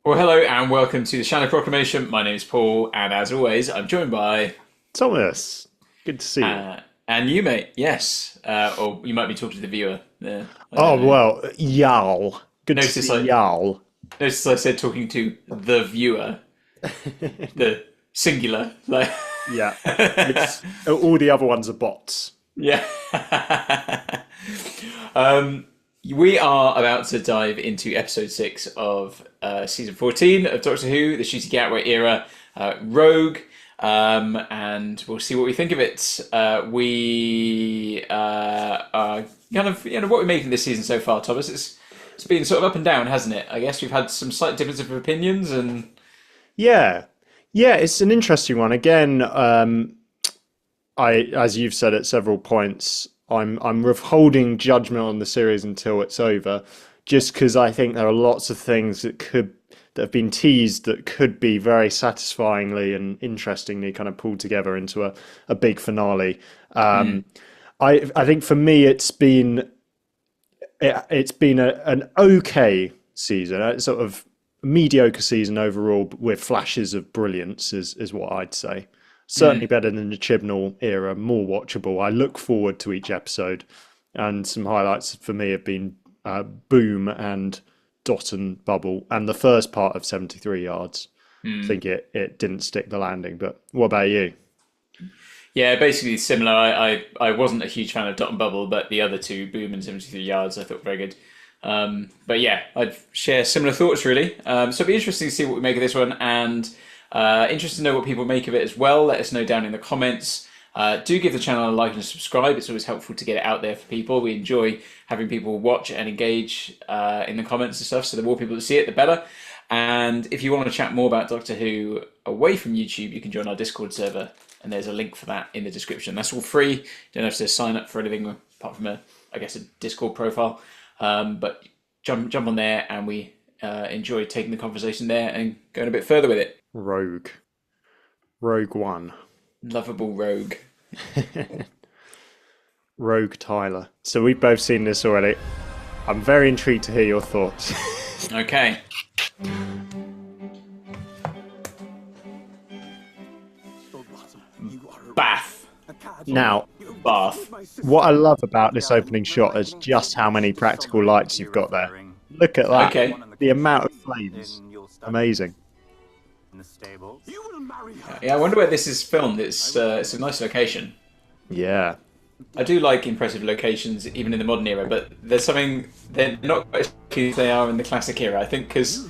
Well, hello and welcome to the Shallow Proclamation. My name is Paul, and as always, I'm joined by Thomas, good to see you. uh, and you, mate. Yes, or you might be talking to the viewer. Yeah, I don't Oh, know. well, y'all. Good to Notice see I y'all. notice I said talking to the viewer, the singular. Like, Yeah, it's all the other ones are bots. yeah. um, we are about to dive into episode 6 of season 14 of Doctor Who, the Ncuti Gatwa era, Rogue. And we'll see what we think of it. We are kind of, what we're making this season so far, Thomas. It's been sort of up and down, hasn't it? I guess we've had some slight differences of opinions, and Yeah, yeah, it's an interesting one. Again, as you've said at several points, I'm withholding judgment on the series until it's over, just because I think there are lots of things that have been teased that could be very satisfyingly and interestingly kind of pulled together into a big finale. Um, I think for me it's been an okay season, a sort of mediocre season overall, with flashes of brilliance is what I'd say. Certainly better than the Chibnall era, more watchable. I look forward to each episode, and some highlights for me have been Boom and Dot and Bubble, and the first part of 73 Yards. I think it didn't stick the landing, but what about you? yeah, basically similar. I wasn't a huge fan of Dot and Bubble, but the other two, Boom and 73 Yards, I thought were very good. But yeah, I'd share similar thoughts really. So it'll be interesting to see what we make of this one, and interested to know what people make of it as well. Let us know down in the comments. Do give the channel a like and a subscribe. It's always helpful to get it out there for people. We enjoy having people watch and engage in the comments and stuff. So the more people that see it, the better. And if you want to chat more about Doctor Who away from YouTube, you can join our Discord server, and there's a link for that in the description. That's all free. You don't have to sign up for anything apart from I guess, a Discord profile. But jump on there, and we enjoy taking the conversation there and going a bit further with it. Rogue. Rogue One. Lovable Rogue. Rogue Tyler. So we've both seen this already. I'm very intrigued to hear your thoughts. Okay. Bath. Now, Bath. what I love about this opening shot is just how many practical lights you've got there. Look at that. Okay. The amount of flames. Amazing. Yeah, I wonder where this is filmed. It's a nice location. Yeah. I do like impressive locations, even in the modern era, but there's something, they're not quite as good as they are in the classic era. I think because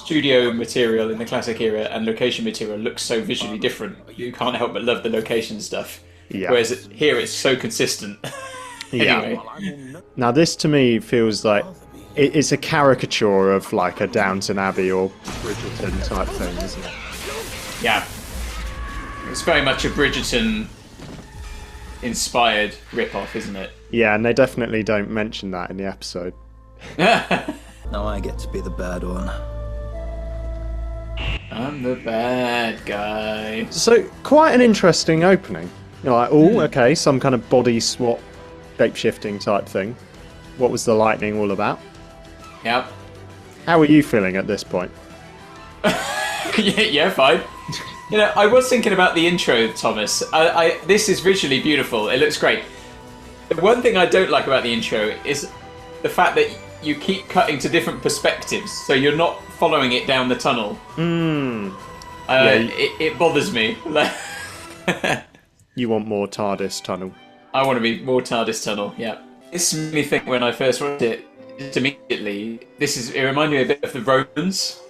studio material in the classic era and location material looks so visually different, you can't help but love the location stuff. Yeah. Whereas here it's so consistent. Yeah. Anyway, Now this to me feels like it's a caricature of like a Downton Abbey or Bridgerton type thing, isn't it? yeah, it's very much a Bridgerton inspired rip-off, isn't it? Yeah, and they definitely don't mention that in the episode. Now I get to be the bad one. I'm the bad guy. So quite an interesting opening. You're like, oh, okay, some kind of body swap, shape shifting type thing. What was the lightning all about? Yep. How are you feeling at this point? Yeah, fine. I was thinking about the intro, Thomas. This is visually beautiful. It looks great. The one thing I don't like about the intro is the fact that you keep cutting to different perspectives, so you're not following it down the tunnel. It bothers me. You want more TARDIS tunnel? I want to be more TARDIS tunnel. Yeah. This made me think when I first watched it. Just immediately, it reminded me a bit of the Romans.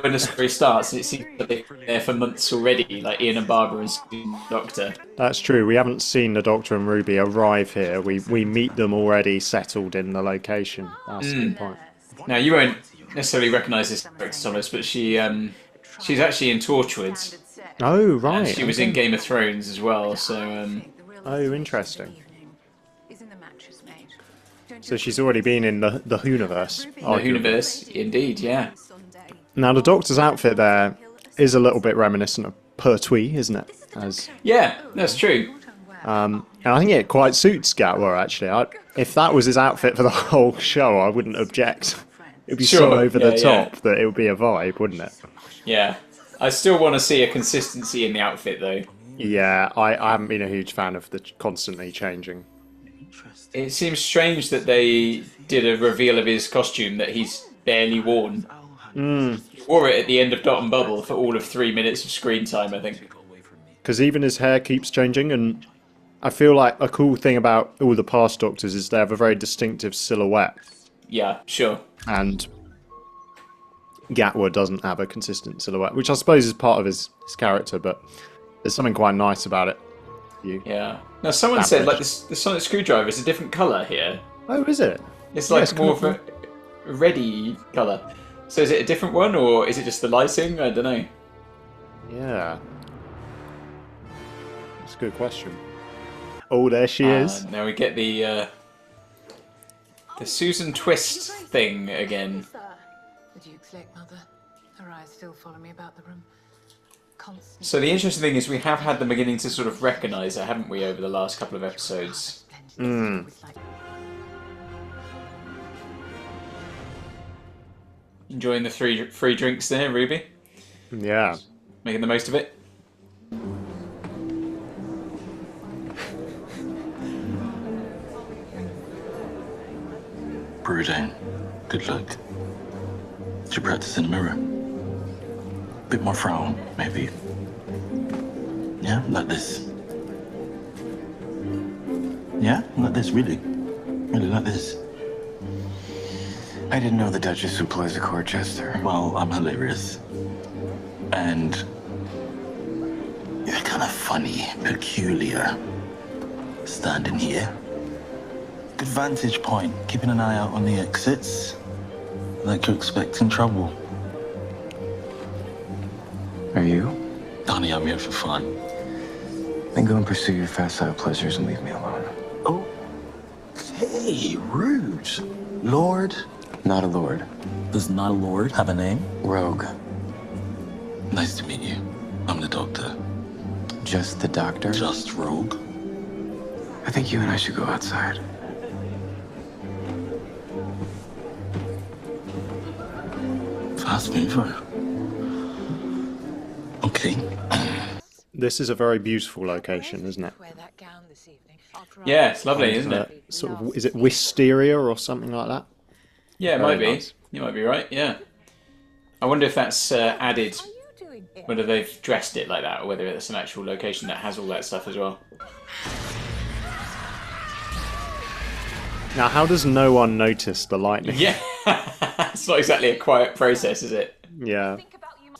When the story starts, and it seems that they've been there for months already, like Ian and Barbara and the Doctor. That's true. We haven't seen the Doctor and Ruby arrive here. We meet them already settled in the location. That's a good point. Now, you won't necessarily recognise this character, Thomas, but she's actually in Torchwood. Oh, right. And she was in Game of Thrones as well, so... Oh, interesting. So she's already been in the Whoniverse. The Whoniverse, indeed, yeah. Now the Doctor's outfit there is a little bit reminiscent of Pertwee, isn't it? Yeah, that's true. And I think it quite suits Gatwa, actually. If that was his outfit for the whole show, I wouldn't object. It'd be Sure, so over the yeah. top that it would be a vibe, wouldn't it? Yeah. I still want to see a consistency in the outfit, though. Yeah, I haven't been a huge fan of the constantly changing. It seems strange that they did a reveal of his costume that he's barely worn. He wore it at the end of Dot and Bubble for all of 3 minutes of screen time, I think. Because even his hair keeps changing, and I feel like a cool thing about all the past Doctors is they have a very distinctive silhouette, Yeah, sure. and Gatwa doesn't have a consistent silhouette, which I suppose is part of his character, but there's something quite nice about it. Yeah. Now, someone said like this, the sonic screwdriver is a different colour here. Oh, is it? It's like it's more kind of a reddy colour. So is it a different one, or is it just the lighting? I don't know. Yeah. That's a good question. Oh, there she is. Now we get the Susan Twist thing again. The Duke's late, Mother. Her eyes still follow me about the room. Constantly. So the interesting thing is we have had them beginning to sort of recognise her, haven't we, over the last couple of episodes? Enjoying the free drinks there, Ruby? Yeah. Making the most of it? Brooding. Good look. Should practice in the mirror. Bit more frown, maybe. Yeah, like this. Yeah, like this, really. Really like this. I didn't know the Duchess who plays a court jester. Well, I'm hilarious. And you're kind of funny, peculiar. Standing here. Good vantage point, keeping an eye out on the exits. Like you're expecting trouble. Are you? Honey, I'm here for fun. Then go and pursue your facile pleasures and leave me alone. Oh, hey, rude. Lord? Not a lord. Does not a lord have a name? Rogue. Nice to meet you. I'm the doctor. Just the doctor? Just rogue. I think you and I should go outside. Fast mover. Okay. This is a very beautiful location, isn't it? Wear that gown this evening. Yeah, it's lovely, isn't it? Sort of, is it wisteria or something like that? Yeah, it Very might be. nice. You might be right, yeah. I wonder if that's added, What are you doing here? whether they've dressed it like that, or whether it's an actual location that has all that stuff as well. Now, how does no one notice the lightning? Yeah, it's not exactly a quiet process, is it? Yeah. Think about you.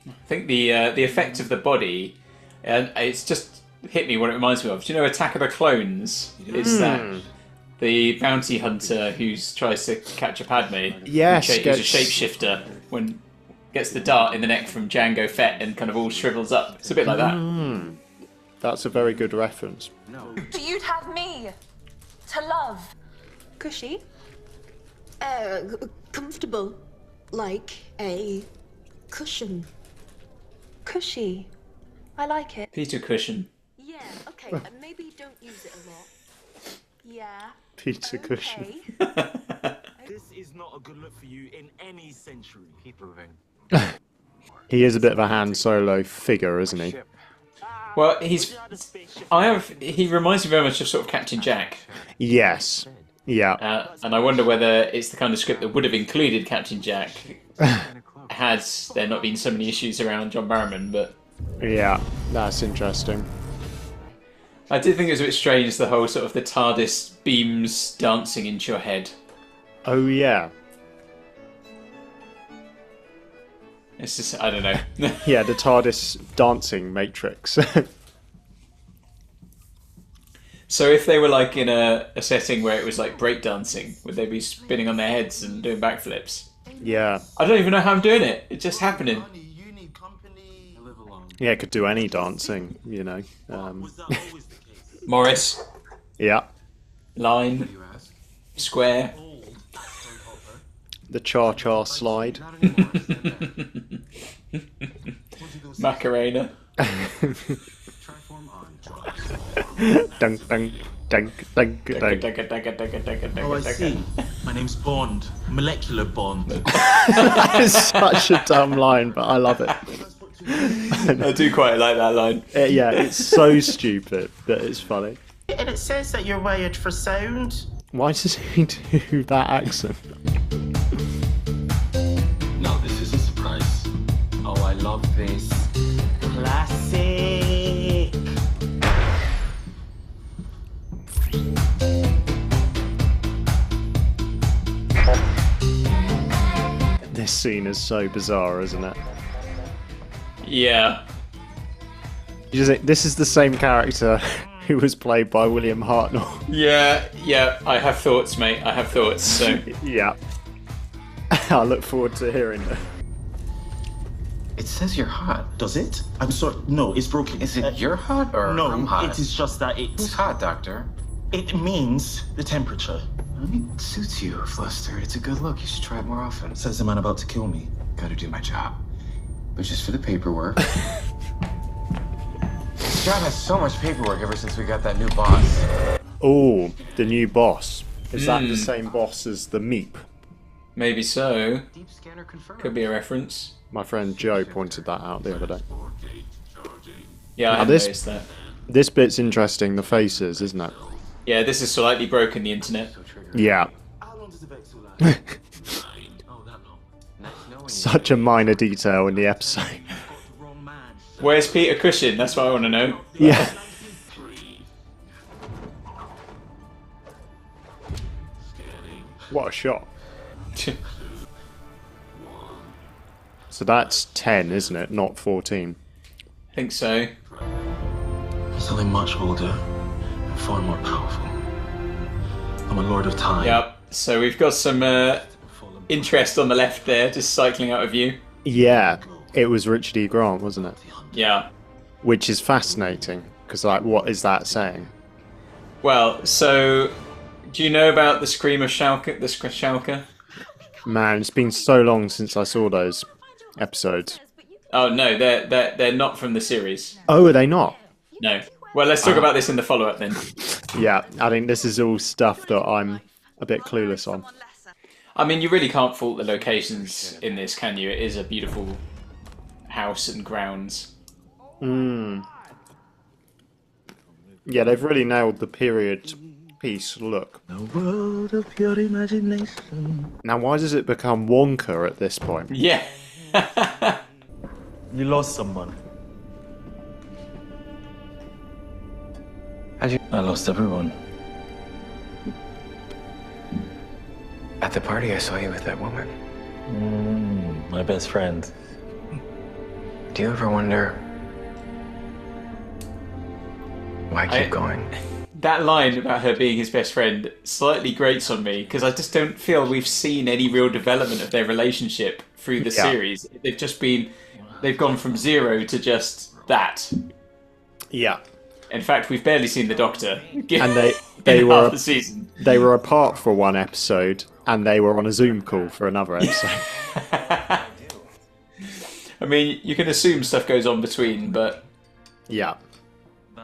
I think the effect of the body, and it's just hit me what it reminds me of. Do you know Attack of the Clones? It's that the bounty hunter who tries to catch a Padme. Yes, who's a shapeshifter when gets the dart in the neck from Jango Fett and kind of all shrivels up. It's a bit like that. That's a very good reference. You'd have me to love. Cushy? Comfortable. Like a cushion. Cushy. I like it. Peter Cushion. Yeah, okay. Maybe don't use it a lot. Yeah. Peter Cushion. Okay. This is not a good look for you in any century. Keep moving. He is a bit of a Han Solo figure, isn't he? Well, he reminds me very much of sort of Captain Jack. Yes. Yeah. And I wonder whether it's the kind of script that would have included Captain Jack had there not been so many issues around John Barrowman, but Yeah. That's interesting. I did think it was a bit strange, the whole sort of the TARDIS beams dancing into your head. Oh, yeah. It's just, I don't know. Yeah, the TARDIS dancing matrix. So if they were like in a setting where it was like breakdancing, would they be spinning on their heads and doing backflips? Yeah. I don't even know how I'm doing it. It's just happening. You need company. Live alone. Yeah, it could do any dancing, you know. Was that always the case? Morris, Yeah. line, square. The cha-cha slide. Macarena. Triform Dunk, dunk, dunk, dunk, dunk. Oh, I see. My name's Bond. Molecular Bond. It's such a dumb line, but I love it. I do quite like that line. Yeah, it's so stupid that it's funny. And it says that you're wired for sound. Why does he do that accent? Now this is a surprise. Oh, I love this. Classic. This scene is so bizarre, isn't it? Yeah. You just think this is the same character who was played by William Hartnell. Yeah. I have thoughts, mate. I have thoughts. So Yeah. I look forward to hearing it. It says you're hot. Does it? I'm sorry. No, it's broken. Is it you're hot or No, I'm hot? it is just that Who's hot, Doctor? it means the temperature. It suits you, flustered. It's a good look. You should try it more often. Says the man about to kill me. Gotta do my job. But just for the paperwork. This job has so much paperwork ever since we got that new boss. Oh, the new boss. Is that the same boss as the Meep? maybe so. Deep scanner confirmed. Could be a reference. My friend Joe pointed that out the other day. Yeah, I Now hadn't this- noticed that. This bit's interesting, the faces, isn't it? Yeah, this has slightly broken the internet. Yeah. How long does the Vexel last? Oh, that long. Nice knowing you. Such a minor detail in the episode. Got the wrong man. Where's Peter Cushing? That's what I want to know. Yeah. What a shot. So that's 10, isn't it? Not 14. I think so. He's something much older and far more powerful. I'm a lord of time. Yep. So we've got some interest on the left there, just cycling out of view. Yeah. It was Richard E. Grant, wasn't it? Yeah. Which is fascinating, because, like, what is that saying? Well, so do you know about the Scream of Schalke? The Schalke? Man, it's been so long since I saw those episodes. Oh no, they're not from the series. Oh, are they not? No. Well, let's talk about this in the follow-up then. Yeah, I think this is all stuff that I'm a bit clueless on. I mean, you really can't fault the locations in this, can you? It is a beautiful house and grounds. Yeah, they've really nailed the period piece look. The world of pure imagination. Now, why does it become Wonka at this point? Yeah. You lost someone. I lost everyone. At the party, I saw you with that woman. My best friend. Do you ever wonder why keep going? That line about her being his best friend slightly grates on me because I just don't feel we've seen any real development of their relationship through the series. They've gone from zero to just that. Yeah. In fact, we've barely seen the Doctor. And they were half the season. They were apart for one episode, and they were on a Zoom call for another episode. I mean, you can assume stuff goes on between, but Yeah.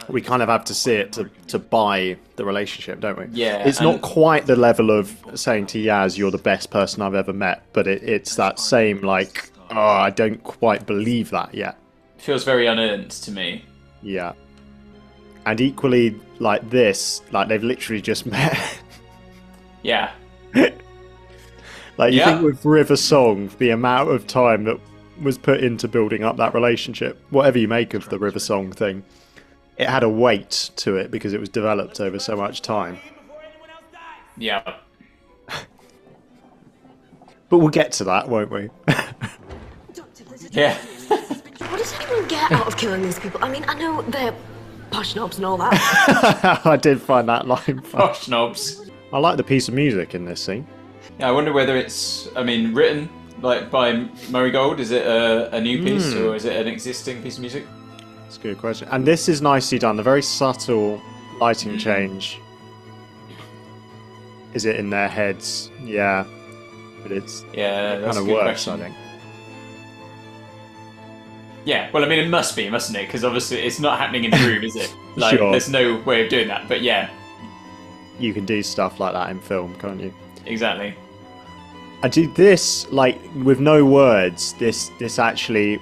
We kind of have to see it to buy the relationship, don't we? Yeah, It's not quite the level of saying to Yaz, you're the best person I've ever met, but it's that same, like, oh, I don't quite believe that yet. it feels very unearned to me. Yeah. And equally, like this, like they've literally just met. Yeah. Like, you Yeah. think with River Song, the amount of time that was put into building up that relationship, whatever you make of the River Song thing, it had a weight to it because it was developed over so much time. Yeah. But we'll get to that, won't we? Yeah. What does anyone get out of killing these people? I mean, I know they're posh knobs and all that. I did find that line fun. Posh knobs. I like the piece of music in this scene. Yeah, I wonder whether it's, written like by Murray Gold. Is it a new piece or is it an existing piece of music? That's a good question. And this is nicely done. The very subtle lighting change. Is it in their heads? Yeah. But it's Yeah, that's kind a of good works, question. I think. Yeah, well, I mean, it must be, mustn't it? Because obviously it's not happening in the room, is it? Like, Sure. there's no way of doing that. But yeah, You can do stuff like that in film, can't you? exactly. I do this, like, with no words, this actually,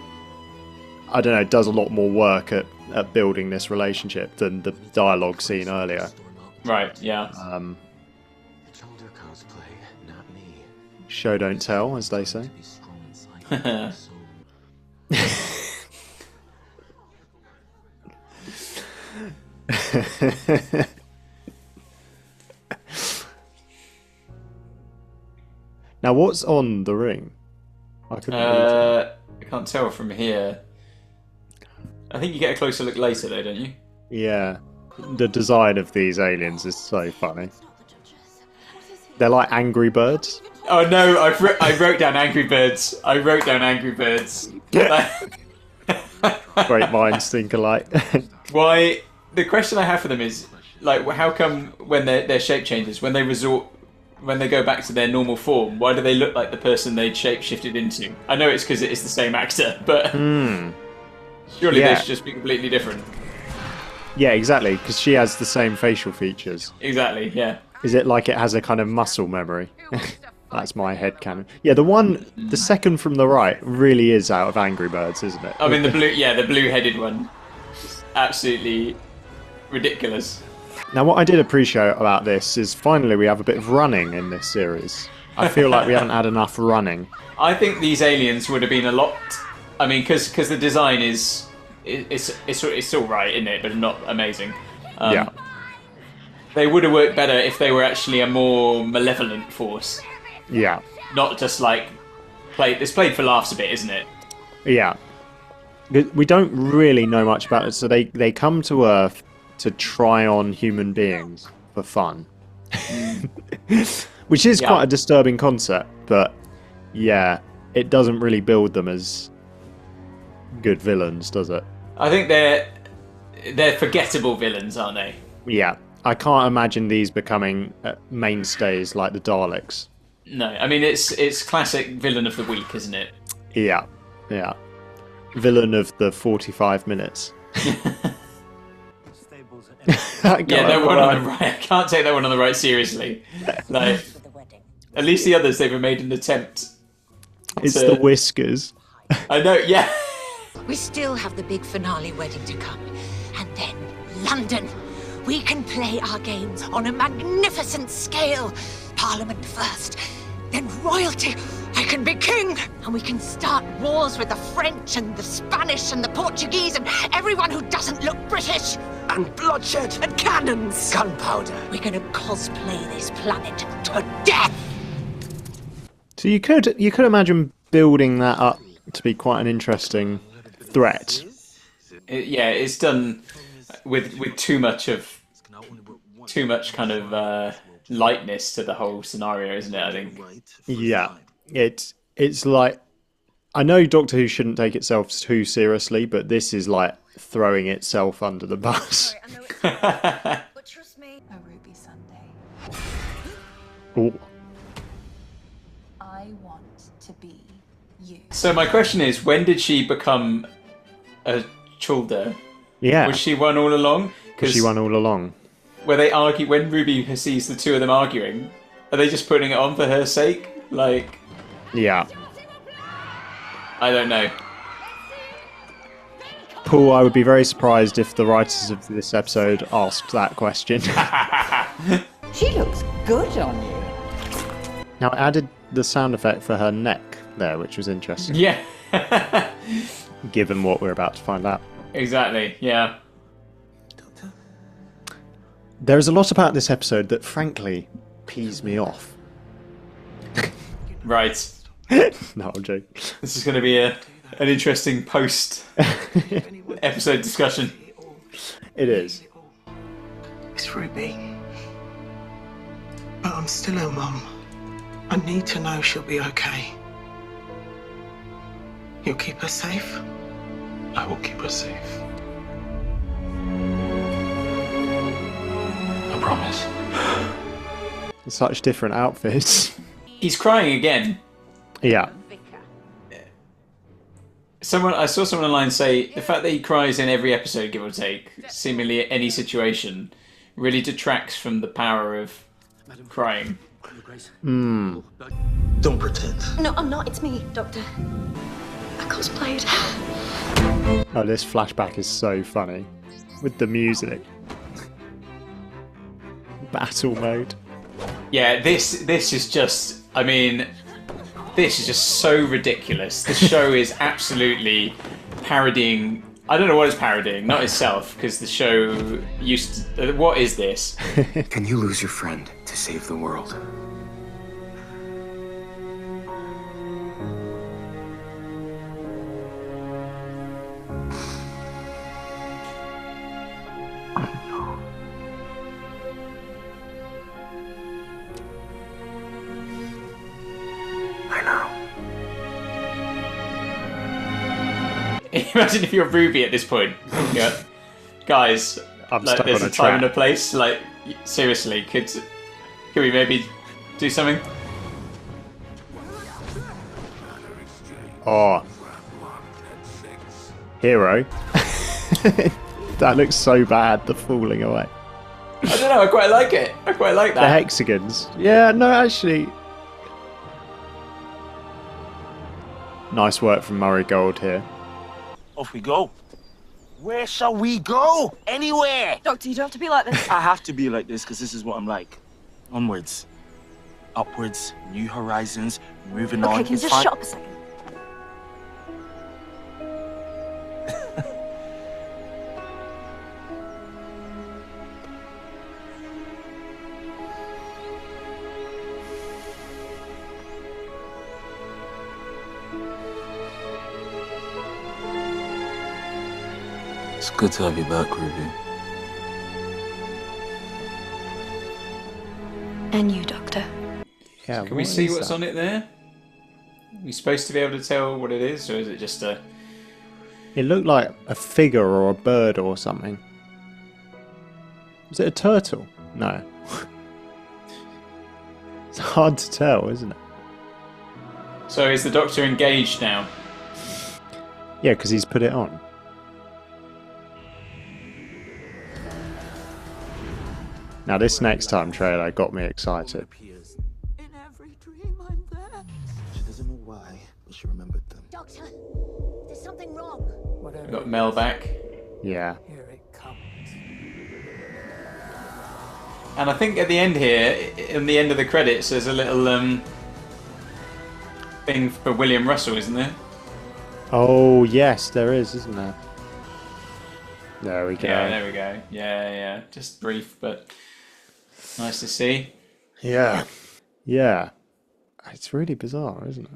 I don't know, does a lot more work at building this relationship than the dialogue scene earlier. Right, yeah. Show don't tell, as they say. Now, what's on the ring? I couldn't read it. I can't tell from here. I think you get a closer look later, though, don't you? Yeah. The design of these aliens is so funny. They're like Angry Birds. Oh no, I wrote down Angry Birds. I wrote down Angry Birds. Great minds think alike. Why? The question I have for them is, like, how come when their shape changes, when they go back to their normal form, why do they look like the person they'd shape shifted into? I know it's because it's the same actor, but surely they should just be completely different. Yeah, exactly, because she has the same facial features. Exactly, yeah. Is it like it has a kind of muscle memory? That's my headcanon. Yeah, the second from the right really is out of Angry Birds, isn't it? I mean, the blue-headed one. Absolutely ridiculous. Now, what I did appreciate about this is finally we have a bit of running in this series. I feel like we haven't had enough running. I think these aliens would have been a lot. I mean, because the design it's all right, isn't it? But not amazing. Yeah. They would have worked better if they were actually a more malevolent force. Yeah. Not just like it's played for laughs a bit, isn't it? Yeah. We don't really know much about it, so they come to Earth to try on human beings for fun. Which is quite a disturbing concept, but yeah, it doesn't really build them as good villains, does it? I think they're forgettable villains, aren't they? Yeah. I can't imagine these becoming mainstays like the Daleks. No, I mean it's classic villain of the week, isn't it? Yeah, yeah. Villain of the 45 minutes. Yeah, that one on the right. I can't take that one on the right seriously. Like, at least the others they've made an attempt. It's the Whiskers. I know, yeah. We still have the big finale wedding to come, and then London. We can play our games on a magnificent scale. Parliament first, then royalty. I can be king, and we can start wars with the French and the Spanish and the Portuguese and everyone who doesn't look British. And bloodshed. And cannons. Gunpowder. We're gonna cosplay this planet to death. So you could imagine building that up to be quite an interesting threat. It's done with too much kind of lightness to the whole scenario, isn't it? I think. Yeah, it's like, I know Doctor Who shouldn't take itself too seriously, but this is like throwing itself under the bus. But trust me, a Ruby Sunday. Ooh. I want to be you. So my question is, when did she become a Chulder? Yeah. Was she one all along? Was she one all along? Where they argue, when Ruby sees the two of them arguing, are they just putting it on for her sake? Like, yeah. I don't know. Paul, I would be very surprised if the writers of this episode asked that question. She looks good on you. Now, I added the sound effect for her neck there, which was interesting. Yeah. Given what we're about to find out. Exactly, yeah. There's a lot about this episode that, frankly, pees me off. Right. No, I'm joking. This is going to be an interesting post-episode discussion. It is. It's Ruby. But I'm still her mum. I need to know she'll be okay. You'll keep her safe? I will keep her safe. I promise. Such different outfits. He's crying again. Yeah. I saw someone online say the fact that he cries in every episode, give or take, seemingly any situation, really detracts from the power of crying. Don't pretend. No, I'm not. It's me, Doctor. I cosplayed. Oh, this flashback is so funny. With the music. Battle mode. Yeah, this is just, I mean, this is just so ridiculous. The show is absolutely parodying, I don't know what it's parodying, not itself, because the show used to, what is this? Can you lose your friend to save the world? Imagine if you're Ruby at this point. Yeah. Guys, I'm like, stuck there's on a a time and a track. place. Like, seriously, could we maybe do something? Oh. Hero. That looks so bad, the falling away. I don't know, I quite like it. I quite like The that. hexagons. Yeah, no, actually. Nice work from Murray Gold here. Off we go. Where shall we go? Anywhere! Doctor, you don't have to be like this. I have to be like this because this is what I'm like. Onwards. Upwards, new horizons, moving on. Okay, can you It's just fine. shut up a second? It's good to have you back, Ruby. And you, Doctor. Yeah, Can we see what's on it there? Are we supposed to be able to tell what it is, or is it just a... It looked like a figure or a bird or something. Was it a turtle? No. It's hard to tell, isn't it? So is the Doctor engaged now? Yeah, because he's put it on. Now this next time trailer got me excited. In every dream I'm there. She doesn't know why, but she remembered them. Doctor, there's something wrong. We've got Mel back. Yeah. Here it comes. And I think at the end here, in the end of the credits, there's a little thing for William Russell, isn't there? Oh yes, there is, isn't there? There we go. Yeah, there we go. Yeah. Just brief, but nice to see. Yeah. Yeah. It's really bizarre, isn't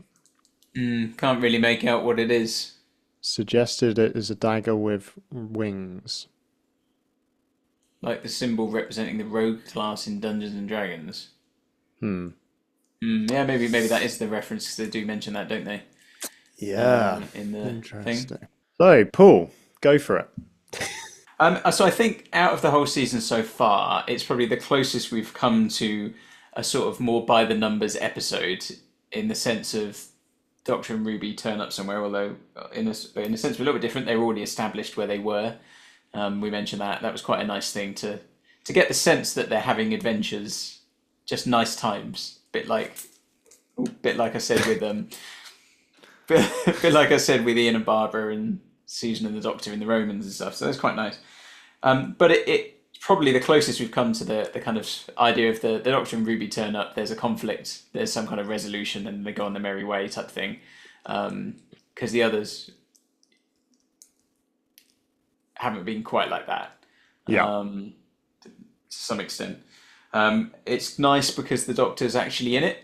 it? Can't really make out what it is. Suggested it is a dagger with wings. Like the symbol representing the rogue class in Dungeons and Dragons. Yeah, maybe that is the reference, because they do mention that, don't they? Yeah. In the Interesting. thing. So, Paul, go for it. So I think out of the whole season so far, it's probably the closest we've come to a sort of more by the numbers episode, in the sense of Doctor and Ruby turn up somewhere, although in a sense we're a little bit different. They were already established where they were. We mentioned that. That was quite a nice thing to get the sense that they're having adventures, just nice times. Bit like I said with bit like I said with Ian and Barbara and Susan and the Doctor in the Romans and stuff. So that's quite nice. But it's probably the closest we've come to the kind of idea of the Doctor and Ruby turn up, there's a conflict, there's some kind of resolution, and they go on their merry way type thing. Because the others haven't been quite like that. Yeah. To some extent. It's nice because the Doctor's actually in it,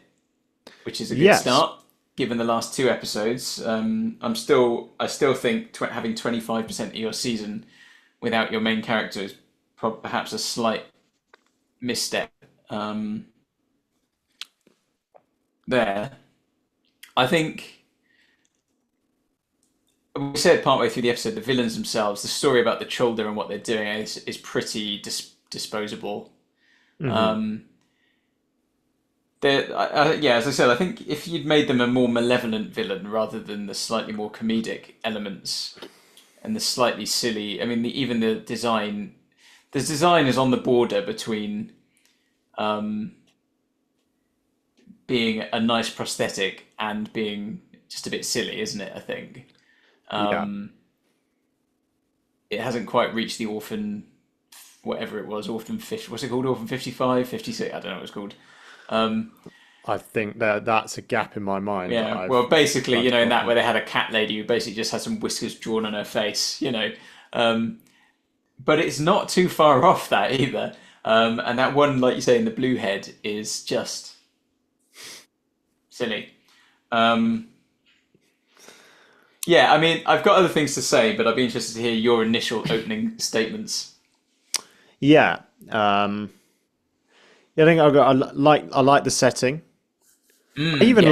which is a good start. Given the last two episodes, I still think having 25% of your season without your main character is perhaps a slight misstep. There, I think we said partway through the episode, the villains themselves, the story about the children and what they're doing is pretty disposable. Mm-hmm. yeah, as I said, I think if you'd made them a more malevolent villain rather than the slightly more comedic elements and the slightly silly, I mean, even the design is on the border between being a nice prosthetic and being just a bit silly, isn't it? I think it hasn't quite reached the orphan, whatever it was, orphan 50. What's it called? Orphan 55, 56. I don't know what it's called. I think that's a gap in my mind. Yeah. Well, basically, you know, in that where they had a cat lady who basically just had some whiskers drawn on her face, you know. But it's not too far off that either. And that one, like you say, in the blue head is just silly. Yeah, I mean, I've got other things to say, but I'd be interested to hear your initial opening statements. Yeah. I think I like the setting. I even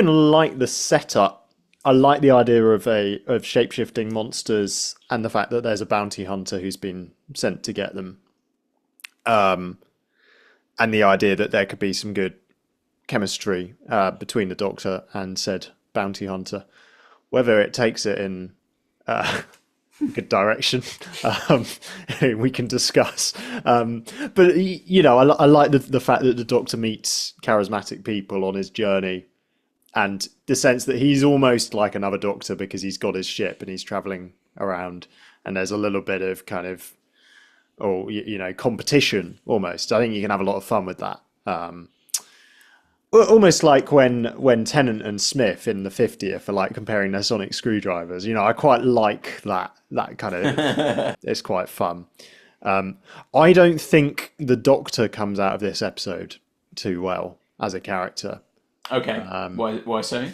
like the setup. I like the idea of shape-shifting monsters and the fact that there's a bounty hunter who's been sent to get them. And the idea that there could be some good chemistry between the Doctor and said bounty hunter. Whether it takes it in good direction, we can discuss. But you know, I like the fact that the Doctor meets charismatic people on his journey, and the sense that he's almost like another Doctor because he's got his ship and he's traveling around, and there's a little bit of kind of, competition almost. I think you can have a lot of fun with that. Almost like when Tennant and Smith in the 50th are like comparing their sonic screwdrivers. You know, I quite like that kind of. It's quite fun. I don't think the Doctor comes out of this episode too well as a character. Okay. Why so?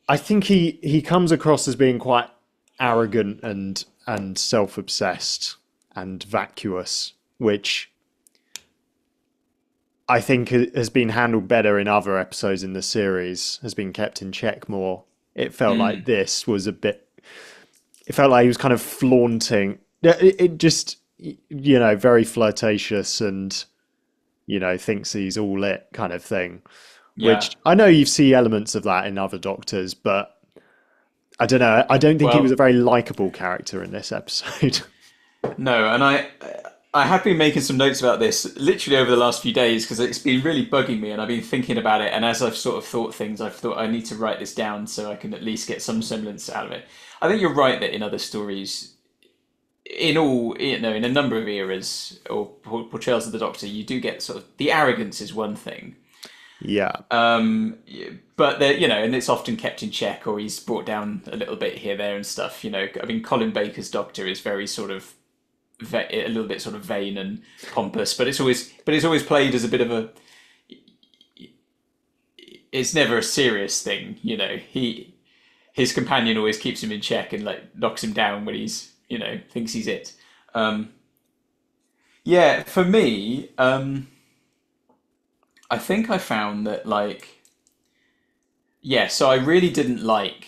I think he comes across as being quite arrogant and self-obsessed and vacuous, which I think has been handled better in other episodes in the series, has been kept in check more. It felt like this was a bit... It felt like he was kind of flaunting. It just, very flirtatious and, thinks he's all it kind of thing. Yeah. Which I know you see elements of that in other Doctors, but I don't know. I don't think he was a very likable character in this episode. No, and I have been making some notes about this literally over the last few days because it's been really bugging me and I've been thinking about it. And as I've sort of thought things, I've thought I need to write this down so I can at least get some semblance out of it. I think you're right that in other stories, in a number of eras or portrayals of the Doctor, you do get sort of the arrogance is one thing. Yeah. But and it's often kept in check or he's brought down a little bit here, there and stuff. I mean, Colin Baker's Doctor is very sort of a little bit sort of vain and pompous, but it's always played as a bit of a. It's never a serious thing, His companion always keeps him in check and like knocks him down when he's thinks he's it. Yeah, for me, I think I found that so I really didn't like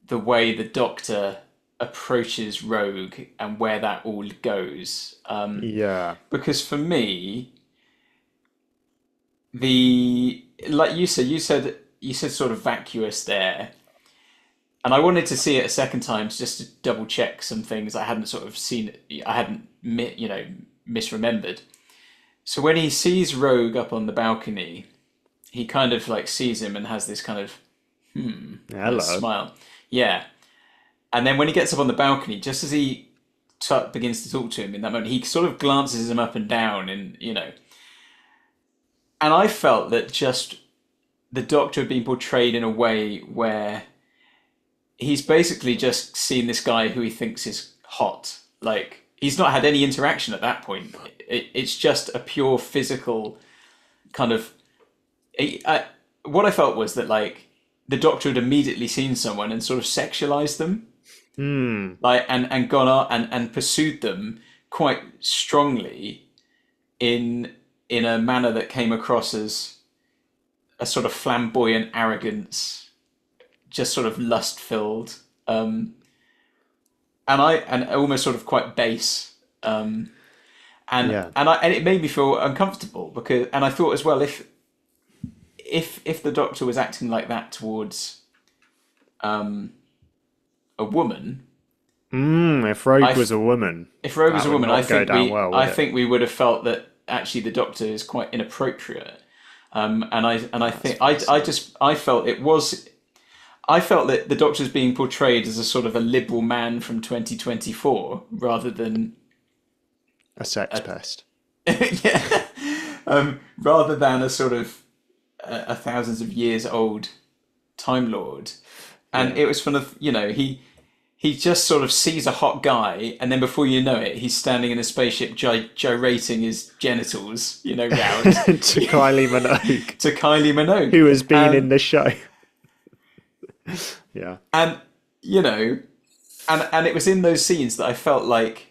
the way the Doctor approaches Rogue and where that all goes. Because for me, like you said sort of vacuous there, and I wanted to see it a second time just to double check some things I hadn't sort of seen. I hadn't misremembered. So when he sees Rogue up on the balcony, he kind of like sees him and has this kind of hello smile. Yeah. And then when he gets up on the balcony, just as he begins to talk to him in that moment, he sort of glances him up and down and, And I felt that just the Doctor had been portrayed in a way where he's basically just seen this guy who he thinks is hot. Like, he's not had any interaction at that point. It's just a pure physical kind of... what I felt was that, like, the Doctor had immediately seen someone and sort of sexualized them. Like and gone out and pursued them quite strongly in a manner that came across as a sort of flamboyant arrogance, just sort of lust filled, and almost sort of quite base, and it made me feel uncomfortable because I thought as well if the Doctor was acting like that towards a woman, if Rogue was a woman, I think think we would have felt that actually the Doctor is quite inappropriate. I felt that the Doctor's being portrayed as a sort of a liberal man from 2024 rather than a sex pest. Yeah. Rather than a sort of a thousands of years old Time Lord. And it was he just sort of sees a hot guy, and then before you know it, he's standing in a spaceship gyrating his genitals, round. to Kylie Minogue. To Kylie Minogue. Who has been in the show. Yeah. And, and it was in those scenes that I felt like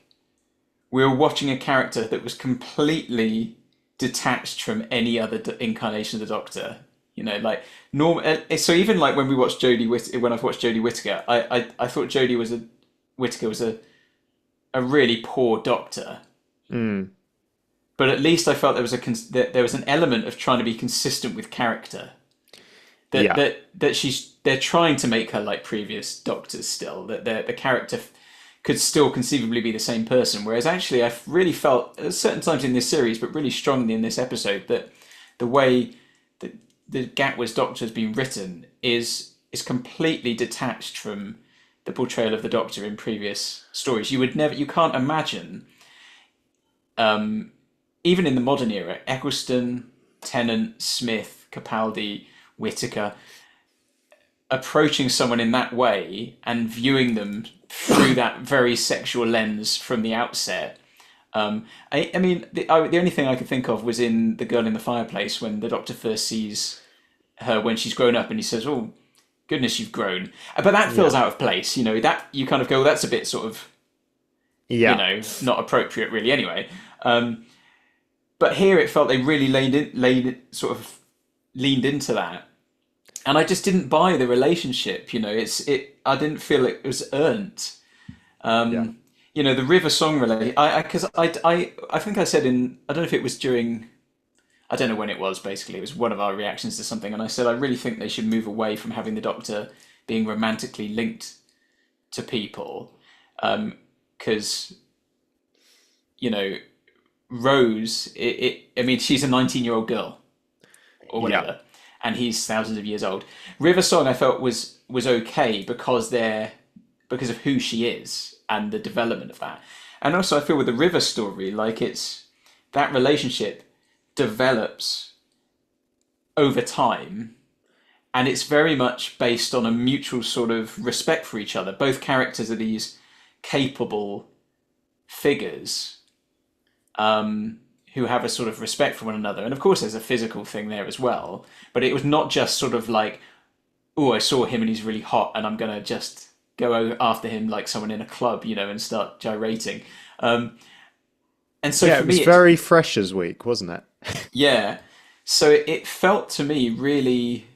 we were watching a character that was completely detached from any other incarnation of the Doctor. So even like when we watched when I've watched Jodie Whittaker, I thought Whittaker was a really poor Doctor. Mm. But at least I felt there was an element of trying to be consistent with character. That they're trying to make her like previous Doctors still. That the character could still conceivably be the same person. Whereas actually, I really felt at certain times in this series, but really strongly in this episode, that the way that the Gatwa's Doctor has been written is completely detached from the portrayal of the Doctor in previous stories. You can't imagine, even in the modern era, Eccleston, Tennant, Smith, Capaldi, Whittaker, approaching someone in that way and viewing them through that very sexual lens from the outset. I mean, the only thing I could think of was in The Girl in the Fireplace, when the Doctor first sees her when she's grown up, and he says, "Oh, goodness, you've grown." But that feels out of place. That you kind of go, that's a bit sort of, not appropriate really. Anyway, but here it felt they really leaned into that, and I just didn't buy the relationship. I didn't feel it was earned. The River Song relationship. I think I said I don't know if it was during. I don't know when it was, basically. It was one of our reactions to something, and I said I really think they should move away from having the Doctor being romantically linked to people. Because, Rose, she's a 19-year-old girl, or whatever, and he's thousands of years old. River Song, I felt, was okay because of who she is and the development of that. And also I feel with the River story, like it's that relationship develops over time, and it's very much based on a mutual sort of respect for each other. Both characters are these capable figures who have a sort of respect for one another, and of course there's a physical thing there as well, but it was not just sort of like, oh, I saw him and he's really hot and I'm gonna just go after him like someone in a club, and start gyrating. And so for it was very Freshers Week, wasn't it? Yeah. So it felt to me really,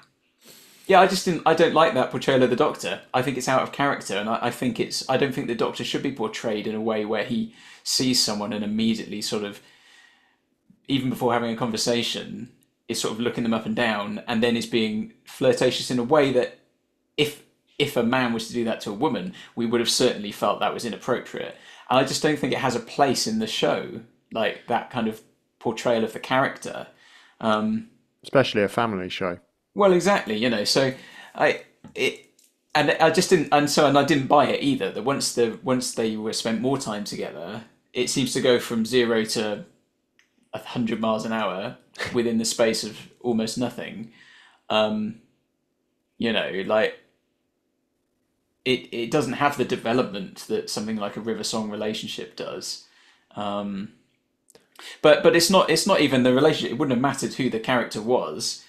I don't like that portrayal of the Doctor. I think it's out of character, and I don't think the Doctor should be portrayed in a way where he sees someone and immediately sort of, even before having a conversation, is sort of looking them up and down, and then is being flirtatious in a way that if a man was to do that to a woman, we would have certainly felt that was inappropriate. And I just don't think it has a place in the show, like that kind of portrayal of the character. Especially a family show. Well, exactly, so I didn't buy it either, that once they were spent more time together, it seems to go from 0 to 100 miles an hour within the space of almost nothing. It doesn't have the development that something like a River Song relationship does. But it's not even the relationship. It wouldn't have mattered who the character was,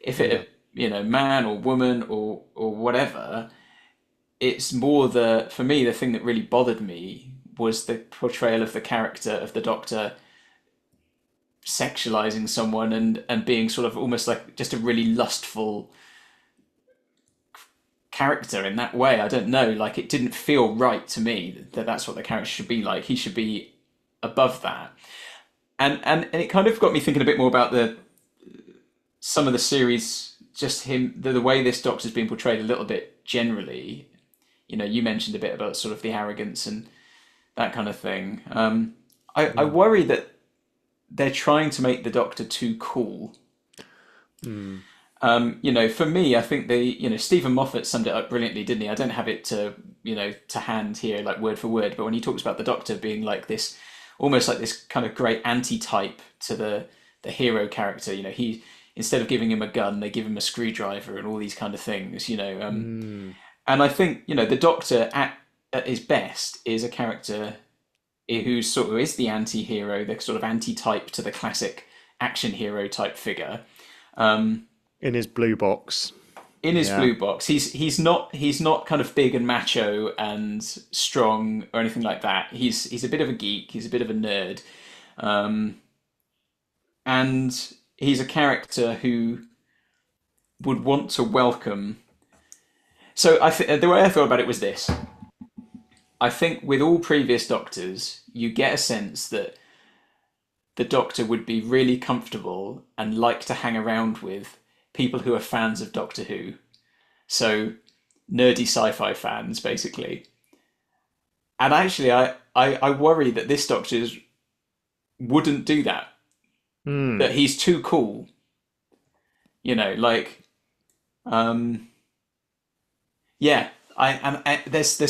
if it man or woman or whatever. It's more for me the thing that really bothered me was the portrayal of the character of the Doctor sexualizing someone and being sort of almost like just a really lustful character in that way. I don't know, like it didn't feel right to me that that's what the character should be like. He should be above that. And it kind of got me thinking a bit more about some of the series, just the way this Doctor's been portrayed a little bit generally. You mentioned a bit about sort of the arrogance and that kind of thing. I worry that they're trying to make the Doctor too cool. For me, I think Stephen Moffat summed it up brilliantly, didn't he? I don't have it to hand here, like word for word, but when he talks about the Doctor being like this, almost like this kind of great anti-type to the hero character, he, instead of giving him a gun, they give him a screwdriver and all these kind of things, and I think, the Doctor at his best is a character who sort of is the anti-hero, the sort of anti-type to the classic action hero type figure. In his blue box. Blue box. He's not kind of big and macho and strong or anything like that. He's a bit of a geek, he's a bit of a nerd. And he's a character who would want to welcome. So the way I thought about it was this. I think with all previous Doctors, you get a sense that the Doctor would be really comfortable and like to hang around with people who are fans of Doctor Who. So nerdy sci-fi fans, basically. And actually, I worry that this Doctor wouldn't do that. That he's too cool. There's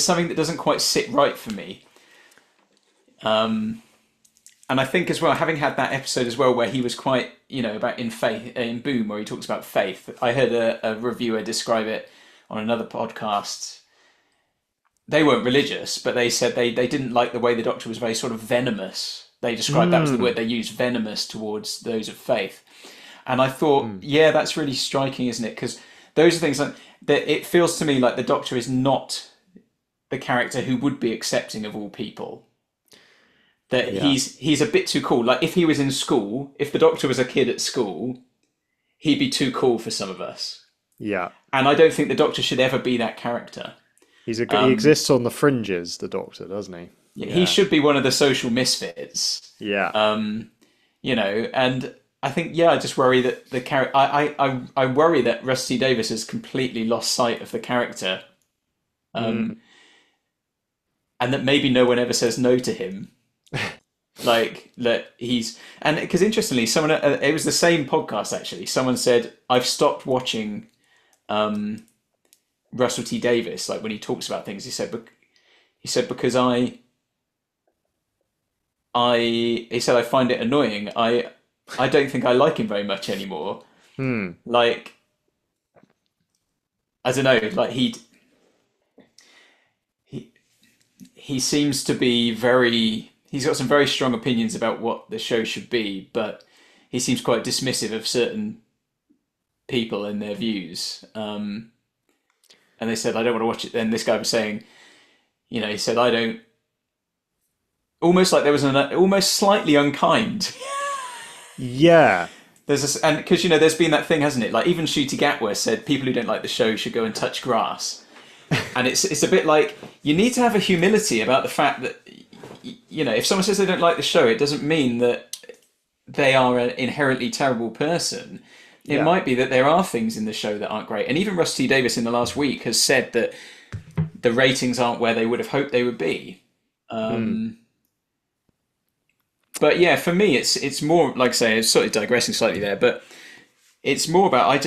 something that doesn't quite sit right for me. And I think as well, having had that episode as well, where he was quite, about in Boom, where he talks about faith. I heard a reviewer describe it on another podcast. They weren't religious, but they said they didn't like the way the Doctor was very sort of venomous. They described that was the word they used, venomous towards those of faith. And I thought, that's really striking, isn't it? Because those are things that it feels to me like the Doctor is not the character who would be accepting of all people. That he's a bit too cool. Like if he was in school, if the Doctor was a kid at school, he'd be too cool for some of us. Yeah. And I don't think the Doctor should ever be that character. He exists on the fringes, the Doctor, doesn't he? Yeah. He should be one of the social misfits. Yeah. And I think, I just worry that the character. I worry that Rusty Davies has completely lost sight of the character, and that maybe no one ever says no to him. Like that because interestingly, someone it was the same podcast actually. Someone said I've stopped watching Russell T Davies. Like when he talks about things, he said because I find it annoying. I don't think I like him very much anymore. Like, I don't know, like he seems to be he's got some very strong opinions about what the show should be, but he seems quite dismissive of certain people and their views. And they said, I don't want to watch it. Then this guy was saying, he said, I don't, almost like there was almost slightly unkind. Yeah. And because there's been that thing, hasn't it? Like even Ncuti Gatwa said people who don't like the show should go and touch grass, and it's a bit like you need to have a humility about the fact that if someone says they don't like the show, it doesn't mean that they are an inherently terrible person. It might be that there are things in the show that aren't great, and even Rusty Davies in the last week has said that the ratings aren't where they would have hoped they would be. But yeah, for me, it's more like I say, it's sort of digressing slightly there, but it's more about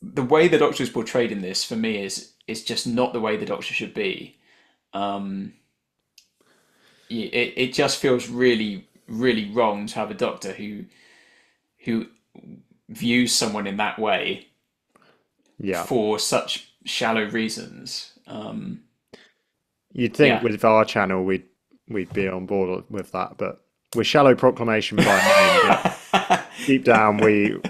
the way the Doctor is portrayed in this for me is just not the way the Doctor should be. It just feels really, really wrong to have a Doctor who views someone in that way, for such shallow reasons. You'd think with our channel we'd be on board with that, but we're Shallow Proclamation by name. But deep down, we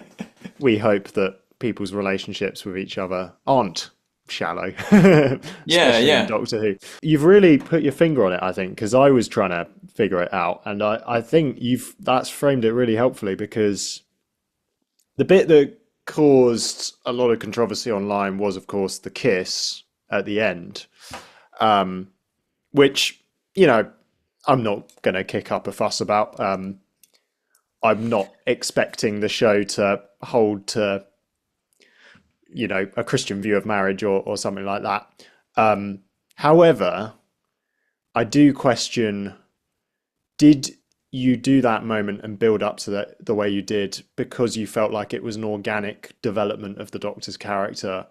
hope that people's relationships with each other aren't shallow. In Doctor Who. You've really put your finger on it, I think, because I was trying to figure it out, and I think that's framed it really helpfully, because the bit that caused a lot of controversy online was, of course, the kiss at the end, which I'm not going to kick up a fuss about. I'm not expecting the show to hold to, a Christian view of marriage or something like that. However, I do question, did you do that moment and build up to the way you did because you felt like it was an organic development of the Doctor's character,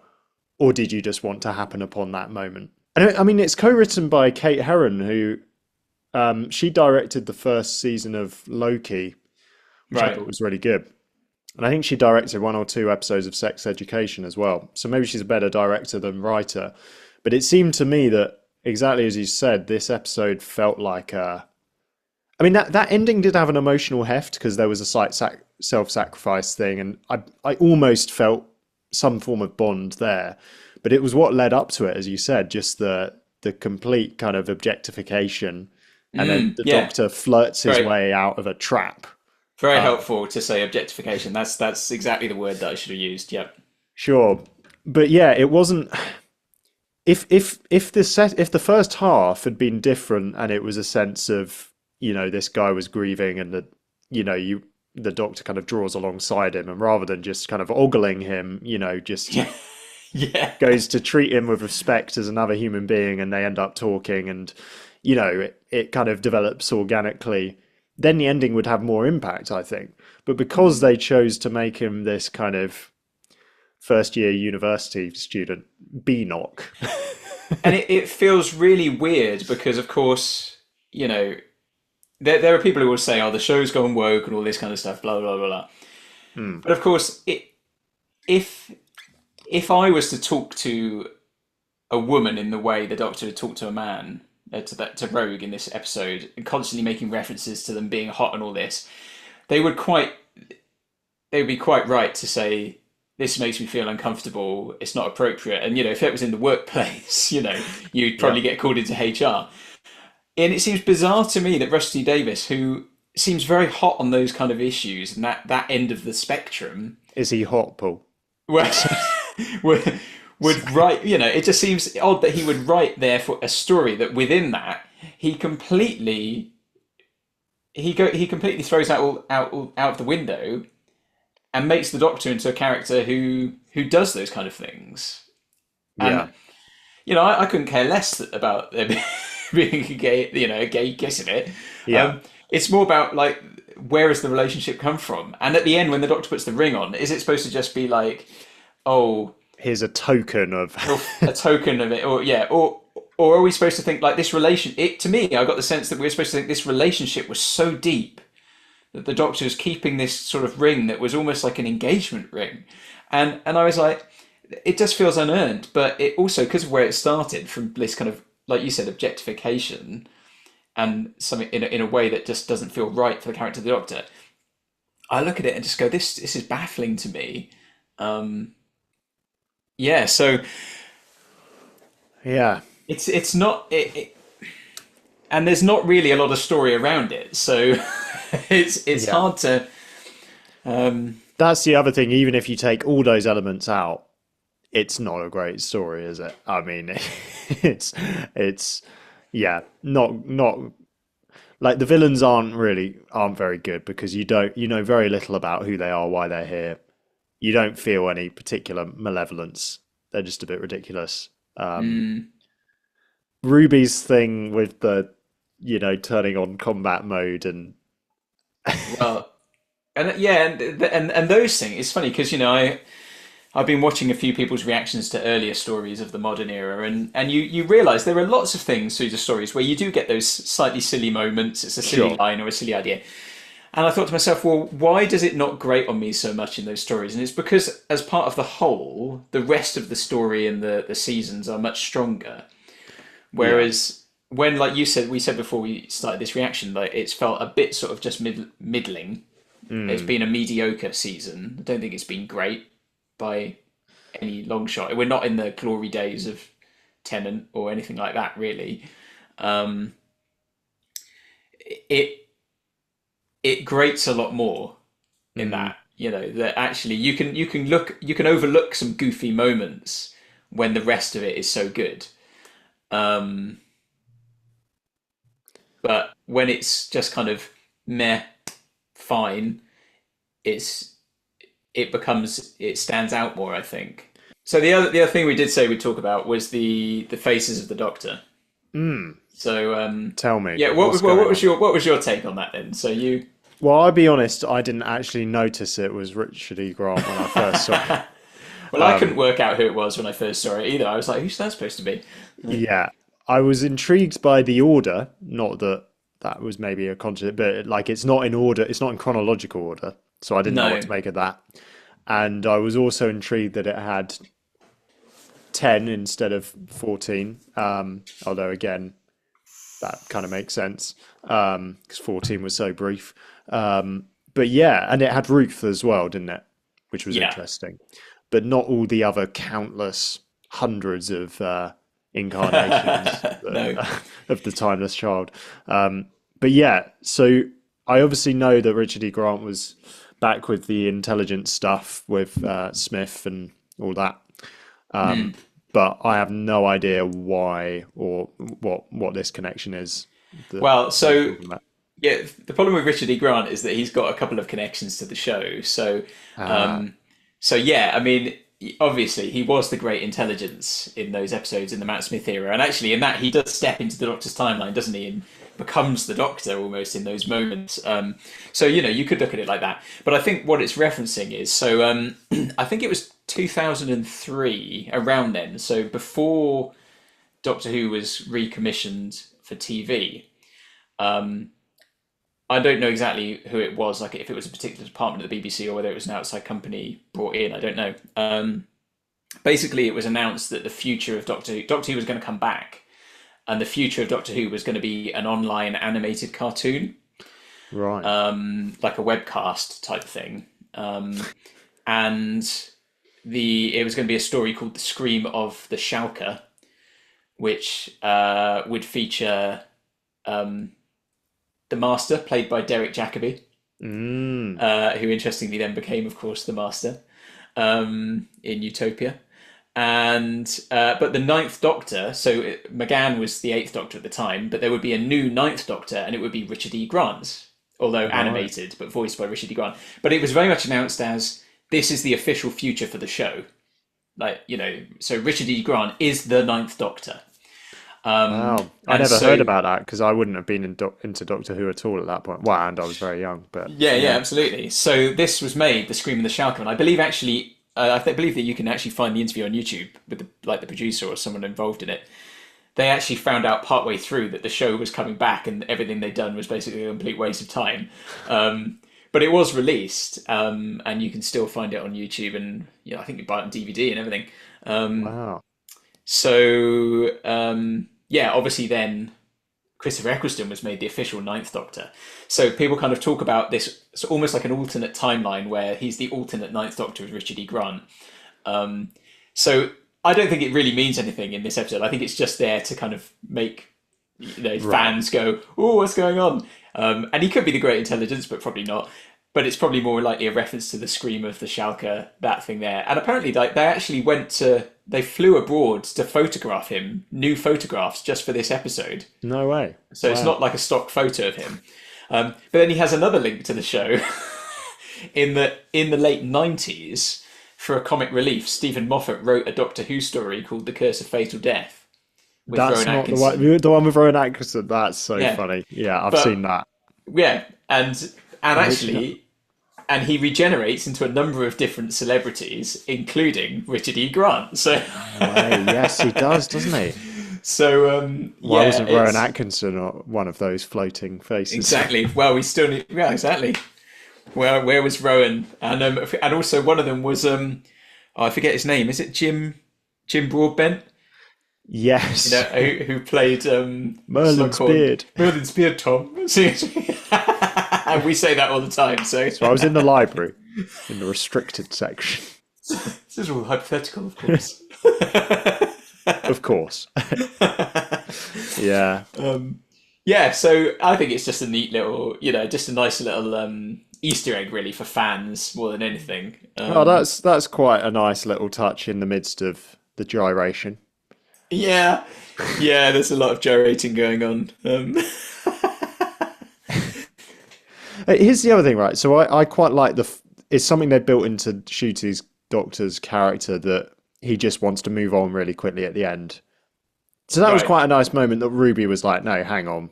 or did you just want to happen upon that moment? And I mean, it's co-written by Kate Herron, who she directed the first season of Loki, which I thought was really good. And I think she directed 1 or 2 episodes of Sex Education as well. So maybe she's a better director than writer. But it seemed to me that, exactly as you said, this episode felt like I mean, that ending did have an emotional heft because there was a self-sacrifice thing. And I almost felt some form of bond there. But it was what led up to it, as you said, just the complete kind of objectification. And then the Doctor flirts his way out of a trap. Very helpful to say objectification. That's exactly the word that I should have used. Yep. Sure, but yeah, it wasn't. If the first half had been different and it was a sense of this guy was grieving and the Doctor kind of draws alongside him, and rather than just kind of ogling him, just goes to treat him with respect as another human being, and they end up talking, and it kind of develops organically. Then the ending would have more impact, I think. But because they chose to make him this kind of first-year university student, B-knock. And it feels really weird because, of course, there are people who will say, oh, the show's gone woke and all this kind of stuff, blah, blah, blah, blah. But, of course, if I was to talk to a woman in the way the Doctor had talked to a man, to Rogue in this episode, and constantly making references to them being hot and all this, they would be quite right to say, this makes me feel uncomfortable, it's not appropriate. And if it was in the workplace, you'd probably get called into HR. And it seems bizarre to me that Rusty Davies, who seems very hot on those kind of issues and that end of the spectrum, is he hot, Paul? Well, would write, it just seems odd that he would write therefore a story that within that he completely throws out of the window and makes the Doctor into a character who does those kind of things. And, I couldn't care less about there being a gay kiss in it. Yeah. It's more about like, where has the relationship come from? And at the end, when the Doctor puts the ring on, is it supposed to just be like, oh, here's a token of it, or are we supposed to think like this relation? To me, I got the sense that we were supposed to think this relationship was so deep that the Doctor was keeping this sort of ring that was almost like an engagement ring, and I was like, it just feels unearned. But it also, because of where it started, from this kind of, like you said, objectification and something in a way that just doesn't feel right for the character of the Doctor. I look at it and just go, this is baffling to me. Yeah, so it's not and there's not really a lot of story around it, so it's hard to. That's the other thing. Even if you take all those elements out, it's not a great story, is it? I mean, it's not like the villains aren't very good because you know very little about who they are, why they're here. You don't feel any particular malevolence. They're just a bit ridiculous. Ruby's thing with the, turning on combat mode and and those things. It's funny because I've been watching a few people's reactions to earlier stories of the modern era, and you realise there are lots of things through the stories where you do get those slightly silly moments. It's a silly line or a silly idea. And I thought to myself, well, why does it not grate on me so much in those stories? And it's because as part of the whole, the rest of the story and the seasons are much stronger. Whereas when, like we said before we started this reaction, like it's felt a bit sort of just middling. It's been a mediocre season. I don't think it's been great by any long shot. We're not in the glory days of Tennant or anything like that, really. It grates a lot more in that, that actually you can overlook some goofy moments when the rest of it is so good. But when it's just kind of meh, fine, it stands out more, I think. So the other thing we did say we'd talk about was the faces of the Doctor. So tell me. Yeah, what was your take on that then? So you. Well, I'll be honest, I didn't actually notice it was Richard E. Grant when I first saw it. Well, I couldn't work out who it was when I first saw it either. I was like, who's that supposed to be? Yeah, I was intrigued by the order. Not that was maybe a contradiction, but like it's not in order. It's not in chronological order, so I didn't know what to make of that. And I was also intrigued that it had 10 instead of 14. Although again, that kind of makes sense because 14 was so brief. But yeah, and it had Ruth as well, didn't it? Which was interesting. But not all the other countless hundreds of incarnations of the Timeless Child. But yeah, so I obviously know that Richard E. Grant was back with the intelligence stuff with Smith and all that. But I have no idea why or what this connection is. Well, so yeah, the problem with Richard E. Grant is that he's got a couple of connections to the show. So, so yeah, I mean, obviously he was the great intelligence in those episodes in the Matt Smith era, and actually in that he does step into the Doctor's timeline, doesn't he, and becomes the Doctor almost in those moments. So you could look at it like that. But I think what it's referencing is I think it was 2003 around then. So before Doctor Who was recommissioned for TV. I don't know exactly who it was, like if it was a particular department at the BBC or whether it was an outside company brought in, I don't know. Basically, it was announced that the future of Doctor Who was going to come back, and the future of Doctor Who was going to be an online animated cartoon. Right. Like a webcast type thing. And it was going to be a story called The Scream of the Shalka, which would feature the Master, played by Derek Jacobi, who interestingly then became, of course, the Master in Utopia. And but the Ninth Doctor, so McGann was the Eighth Doctor at the time, but there would be a new Ninth Doctor, and it would be Richard E. Grant, although animated, but voiced by Richard E. Grant. But it was very much announced as, this is the official future for the show. Like, so Richard E. Grant is the Ninth Doctor. Wow, I never heard about that because I wouldn't have been into Doctor Who at all at that point. Well, and I was very young, but yeah, absolutely. So this was made, The Scream of the Shalka, and I believe actually, I believe that you can actually find the interview on YouTube with the producer or someone involved in it. They actually found out partway through that the show was coming back, and everything they'd done was basically a complete waste of time. But it was released, and you can still find it on YouTube, and I think you buy it on DVD and everything. Wow. So, obviously then Christopher Eccleston was made the official Ninth Doctor. So people kind of talk about this, it's almost like an alternate timeline where he's the alternate Ninth Doctor with Richard E. Grant. So I don't think it really means anything in this episode. I think it's just there to kind of make fans go, oh, what's going on? And he could be the Great Intelligence, but probably not. But it's probably more likely a reference to the Scream of the Shalka, that thing there. And apparently they actually they flew abroad to photograph him, new photographs just for this episode. No way. So It's not like a stock photo of him. But then he has another link to the show. in the late 90s, for a comic relief, Stephen Moffat wrote a Doctor Who story called The Curse of Fatal Death. That's not the one with Rowan Atkinson. That's so funny. Yeah, I've seen that. Yeah, and actually, and he regenerates into a number of different celebrities, including Richard E. Grant. So, yes, he does, doesn't he? So, why wasn't Rowan Atkinson one of those floating faces? Exactly. Well, we still need. Yeah, exactly. Where was Rowan? And also one of them was I forget his name. Is it Jim Broadbent? Yes. Who played Merlin's beard. Merlin's beard, Tom. And we say that all the time. So I was in the library, in the restricted section. This is all hypothetical, of course. Of course. Yeah. So I think it's just a neat little, just a nice little Easter egg, really, for fans more than anything. That's quite a nice little touch in the midst of the gyration. Yeah, there's a lot of gyrating going on. Here's the other thing, right? So I quite like it's something they built into Ncuti's Doctor's character that he just wants to move on really quickly at the end. So that was quite a nice moment that Ruby was like, no, hang on.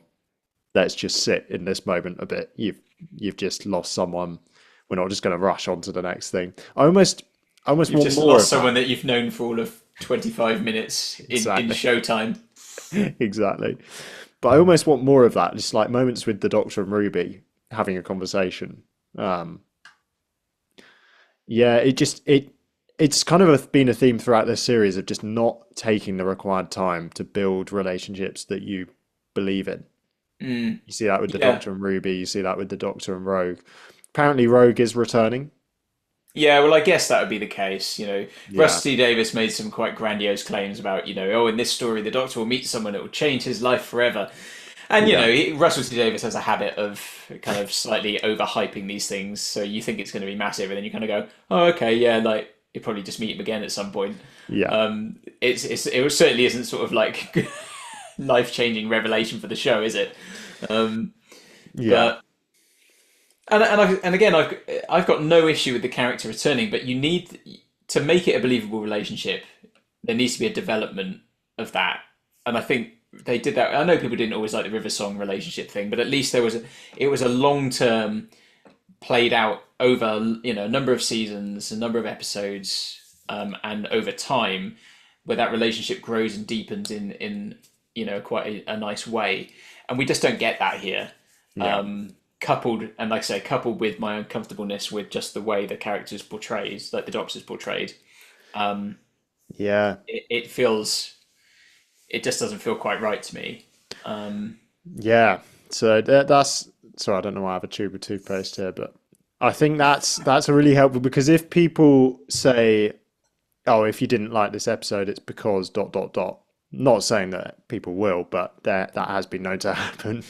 Let's just sit in this moment a bit. You've just lost someone. We're not just going to rush on to the next thing. I almost You've want just more lost of someone that you've known for all of 25 minutes in showtime. Exactly. But I almost want more of that. Just like moments with the Doctor and Ruby having a conversation. It's kind of been a theme throughout this series of just not taking the required time to build relationships that you believe in. You see that with the Doctor and Ruby. You see that with the Doctor and Rogue. Apparently, Rogue is returning. Yeah, well, I guess that would be the case. Russell T Davies made some quite grandiose claims about, in this story, the Doctor will meet someone that will change his life forever. And, Russell T Davies has a habit of kind of slightly overhyping these things. So you think it's going to be massive, and then you kind of go, oh, okay, yeah, like, you'll probably just meet him again at some point. Yeah. It certainly isn't sort of like life-changing revelation for the show, is it? Yeah. And again, I've got no issue with the character returning, but you need to make it a believable relationship. There needs to be a development of that, and I think they did that. I know people didn't always like the River Song relationship thing, but at least it was a long-term, played out over a number of seasons, a number of episodes, and over time, where that relationship grows and deepens in quite a nice way, and we just don't get that here. Coupled with my uncomfortableness with just the way the character's portrayed, like the Doctor's portrayed. It just doesn't feel quite right to me. So that's sorry, I don't know why I have a tube of toothpaste here, but I think that's a really helpful, because if people say, oh, if you didn't like this episode, it's because ... Not saying that people will, but that has been known to happen.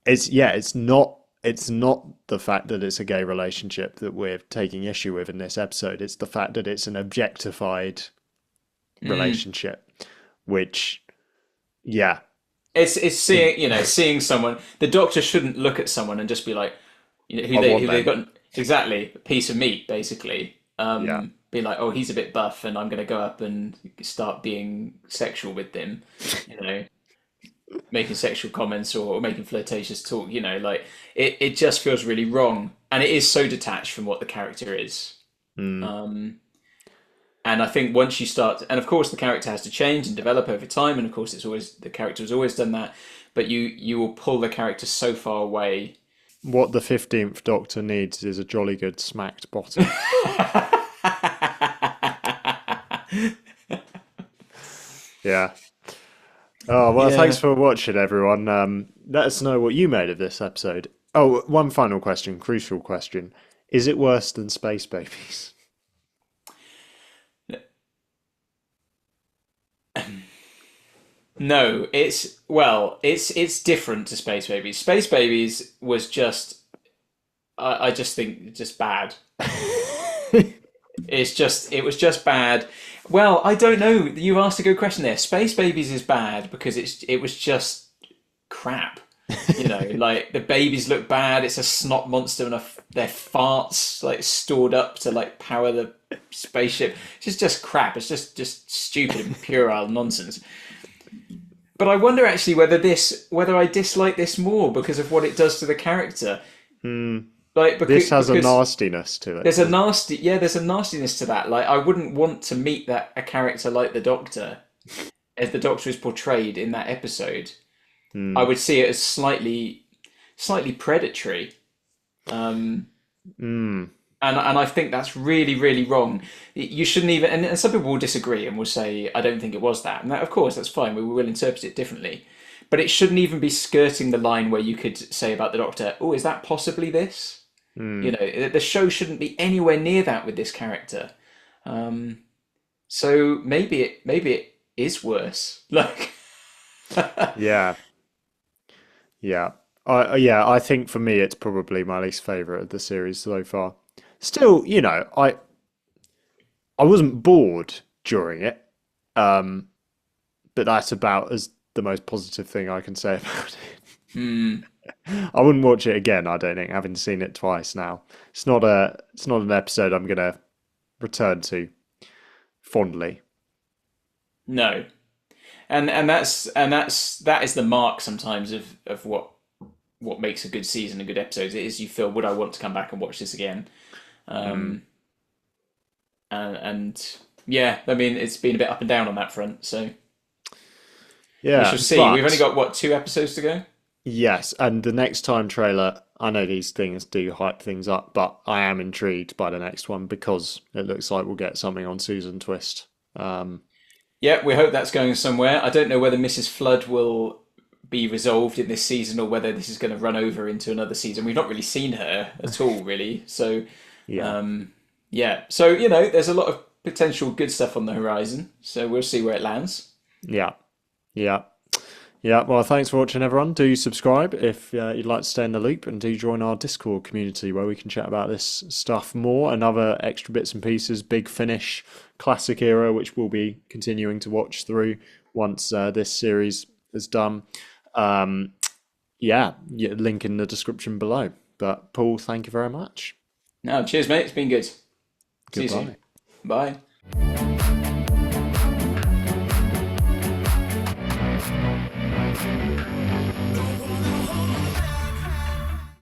It's not the fact that it's a gay relationship that we're taking issue with in this episode. It's the fact that it's an objectified relationship, which, it's seeing someone. The Doctor shouldn't look at someone and just be like, who they've got exactly a piece of meat, basically. Be like, oh, he's a bit buff, and I'm going to go up and start being sexual with him, making sexual comments or making flirtatious talk. It just feels really wrong, and it is so detached from what the character is. And I think once you start, and of course the character has to change and develop over time, and of course the character has always done that, but you will pull the character so far away. What the 15th Doctor needs is a jolly good smacked bottom. Yeah. Oh, well, thanks for watching, everyone. Let us know what you made of this episode. Oh, one final question, crucial question. Is it worse than Space Babies? No, it's different to Space Babies. Space Babies was just, I just think, just bad. It was just bad. Well, I don't know. You asked a good question there. Space Babies is bad because it was just crap. Like the babies look bad. It's a snot monster and their farts like stored up to like power the spaceship. It's just crap. It's just stupid and puerile nonsense. But I wonder actually whether I dislike this more because of what it does to the character. This has a nastiness to it. There's a nastiness to that. Like I wouldn't want to meet a character like the Doctor, as the Doctor is portrayed in that episode. I would see it as slightly predatory. And I think that's really, really wrong. You shouldn't even, and some people will disagree and will say, I don't think it was that. And that, of course, that's fine. We will interpret it differently. But it shouldn't even be skirting the line where you could say about the Doctor, oh, is that possibly this? The show shouldn't be anywhere near that with this character. So maybe it is worse. Like, I think for me it's probably my least favourite of the series so far. Still, I wasn't bored during it, but that's about as the most positive thing I can say about it. I wouldn't watch it again. I don't think, having seen it twice now. It's not an episode I'm gonna return to fondly. No, and that is the mark sometimes of what makes a good season, a good episode. It is you feel, would I want to come back and watch this again? And yeah, I mean, it's been a bit up and down on that front. So yeah, we shall see. We've only got 2 episodes to go. Yes, and the next time trailer, I know these things do hype things up, but I am intrigued by the next one because it looks like we'll get something on Susan Twist. Yeah, we hope that's going somewhere. I don't know whether Mrs. Flood will be resolved in this season or whether this is going to run over into another season. We've not really seen her at all, really. So, yeah. So, there's a lot of potential good stuff on the horizon. So we'll see where it lands. Yeah. Well, thanks for watching, everyone. Do subscribe if you'd like to stay in the loop, and do join our Discord community where we can chat about this stuff more and other extra bits and pieces. Big Finish, classic era, which we'll be continuing to watch through once this series is done. Link in the description below. But Paul, thank you very much. No, cheers, mate. It's been good. Goodbye. See you soon. Bye.